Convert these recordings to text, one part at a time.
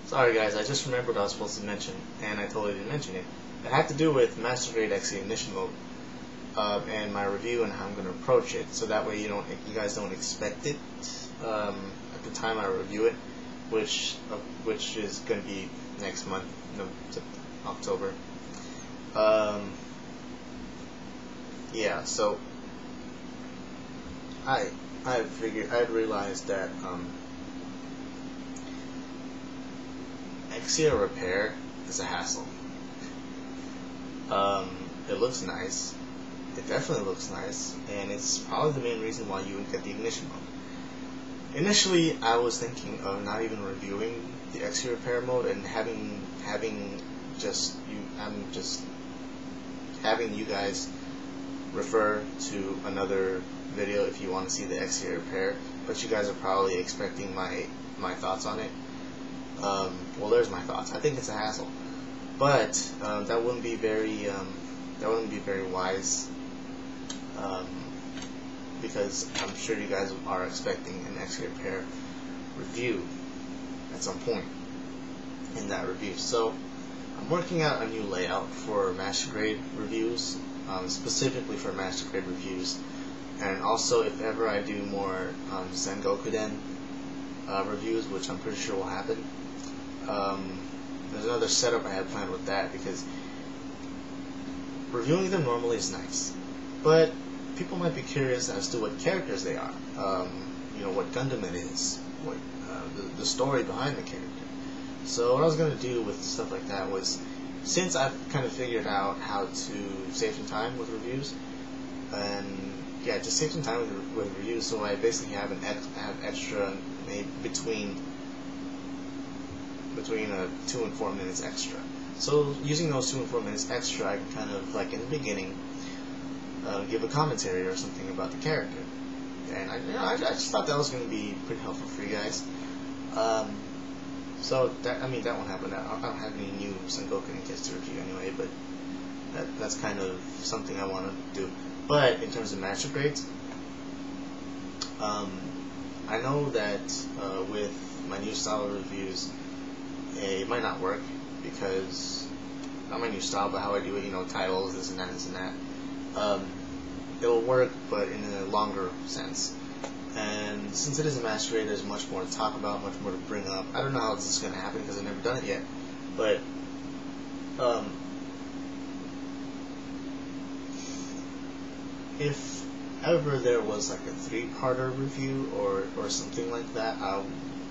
Sorry guys, I just remembered what I was supposed to mention, and I totally didn't mention it. It had to do with Master Grade Exia Ignition Mode, and my review and how I'm going to approach it, so that way you guys don't expect it at the time I review it, which is going to be next month, October. Yeah, so I realized that Exia repair is a hassle. It looks nice. It definitely looks nice, and it's probably the main reason why you would get the ignition mode. Initially, I was thinking of not even reviewing the Exia repair mode and having you guys refer to another video if you want to see the Exia repair. But you guys are probably expecting my thoughts on it. Well, there's my thoughts. I think it's a hassle, but that wouldn't be very wise, because I'm sure you guys are expecting an Exia repair review at some point in that review. So I'm working out a new layout for Master Grade reviews, specifically for Master Grade reviews, and also if ever I do more Sengokuden reviews, which I'm pretty sure will happen. There's another setup I have planned with that, because reviewing them normally is nice, but people might be curious as to what characters they are, what Gundam it is, what the story behind the character. So what I was going to do with stuff like that was, since I've kind of figured out how to save some time with reviews, and yeah, just save some time with reviews, so I basically have extra, maybe between 2 and 4 minutes extra. So using those 2 and 4 minutes extra, I can kind of, like in the beginning, give a commentary or something about the character. And I just thought that was going to be pretty helpful for you guys. So that won't happen. I don't have any new Sengoku and Kids to review anyway, but that's kind of something I want to do. But in terms of Master Grades, I know that with my new style of reviews, it might not work, because not my new style, but how I do it, titles, this and that. It'll work, but in a longer sense. And since it is a Master Grade, there's much more to talk about, much more to bring up. I don't know how this is going to happen, because I've never done it yet. But if ever there was like a 3-parter review or something like that,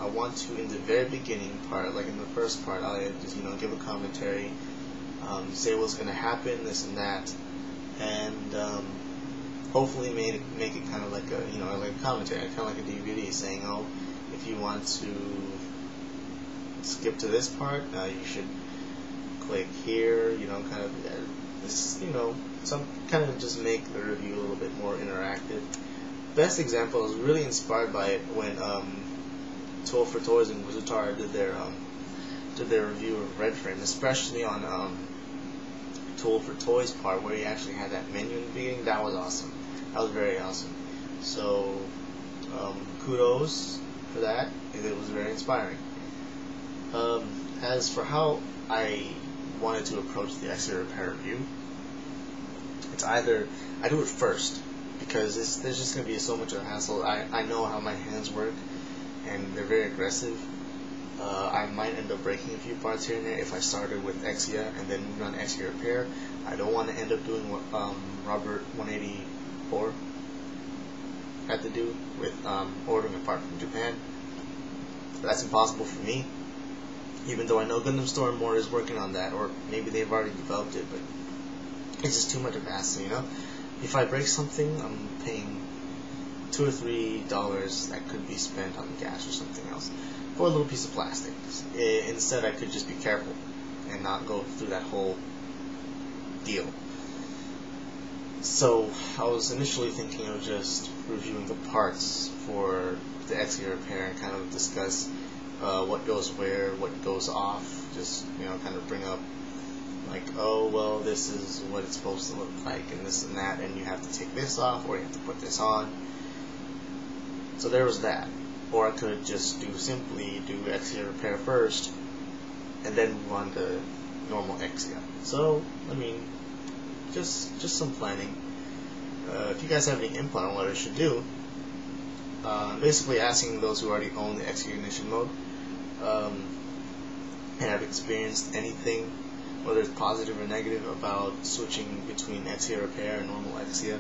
I want to, in the very beginning part, like in the first part, I'll just give a commentary, say what's going to happen, this and that, and hopefully make it kind of like a commentary, kind of like a DVD, saying, oh, if you want to skip to this part, you should click here, kind of this, some kind of just make the review a little bit more interactive. Best example is really inspired by it when Tool for Toys and Wizardtara did their review of Red Frame, especially on Tool for Toys part, where he actually had that menu in the beginning. That was awesome. That was very awesome. So kudos for that. It was very inspiring. As for how I wanted to approach the Exia repair review, it's either I do it first, because there's just going to be so much of a hassle. I know how my hands work, and they're very aggressive. I might end up breaking a few parts here and there if I started with Exia and then moved on to Exia repair. I don't want to end up doing what Robert 184 had to do with ordering a part from Japan. That's impossible for me, even though I know Gundam Store and More is working on that, or maybe they've already developed it, but it's just too much of a hassle, If I break something, I'm paying $2 or $3 that could be spent on gas or something else for a little piece of plastic. Instead, I could just be careful and not go through that whole deal. So I was initially thinking of just reviewing the parts for the Exia repair and kind of discuss what goes where, what goes off, just kind of bring up like, oh, well, this is what it's supposed to look like, and this and that, and you have to take this off, or you have to put this on. So there was that. Or I could just simply do Exia repair first, and then move on to normal Exia. So, I mean, just some planning. If you guys have any input on what I should do, basically asking those who already own the Exia ignition mode and have experienced anything, whether it's positive or negative, about switching between Exia repair and normal Exia.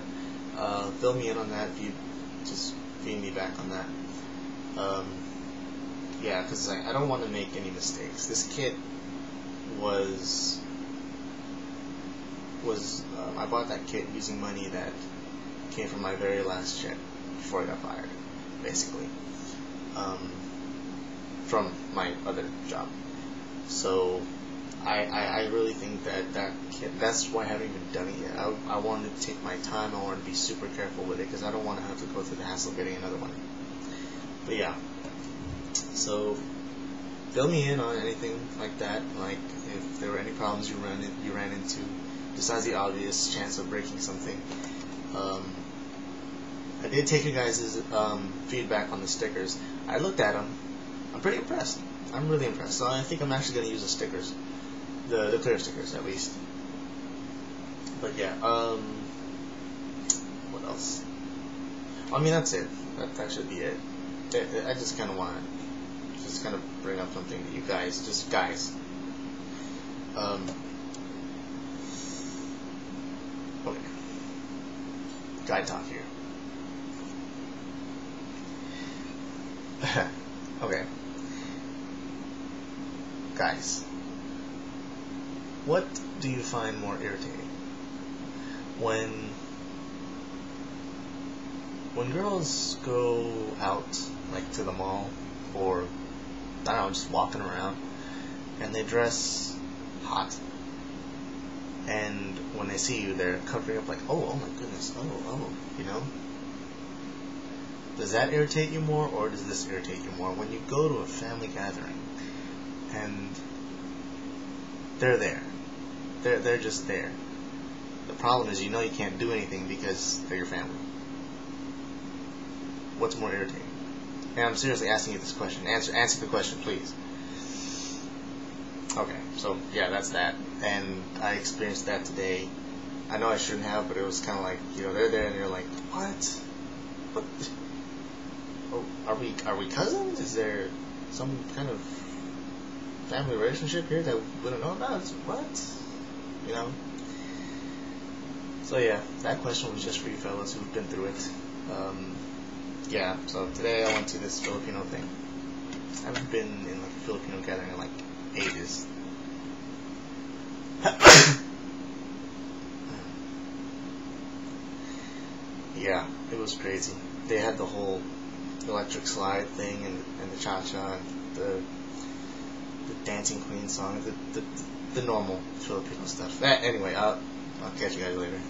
Fill me in on that. If you just feed me back on that. Yeah, because I don't want to make any mistakes. This kit was I bought that kit using money that came from my very last check before I got fired, basically, from my other job. So I really think that kit, that's why I haven't even done it yet. I wanted to take my time. I wanted to be super careful with it because I don't want to have to go through the hassle of getting another one. But yeah, so fill me in on anything like that, like if there were any problems you ran into, besides the obvious chance of breaking something. I did take you guys' feedback on the stickers. I looked at them. I'm pretty impressed. I'm really impressed. So I think I'm actually going to use the stickers, the clear stickers at least. But yeah, what else? I mean, that's it. That should be it. I just kind of want to just kind of bring up something to you guys, just guys. Okay. Guy talk here. Okay. Guys, what do you find more irritating? When girls go out, like to the mall, or, I don't know, just walking around, and they dress hot, and when they see you, they're covering up like, oh my goodness, oh, you know? Does that irritate you more, or does this irritate you more? When you go to a family gathering, and they're there. They're just there. The problem is, you know, you can't do anything because they're your family. What's more irritating? And I'm seriously asking you this question. Answer the question, please. Okay, so yeah, that's that. And I experienced that today. I know I shouldn't have, but it was kind of like, you know, they're there and you're like, what? Oh, are we cousins? Is there some kind of family relationship here that we don't know about? What? You know? So yeah, that question was just for you fellas who've been through it. Yeah, so today I went to this Filipino thing. I haven't been in like a Filipino gathering in like ages. Yeah, it was crazy. They had the whole electric slide thing and the cha-cha, the Dancing Queen song, the normal Filipino stuff. Anyway, I'll catch you guys later.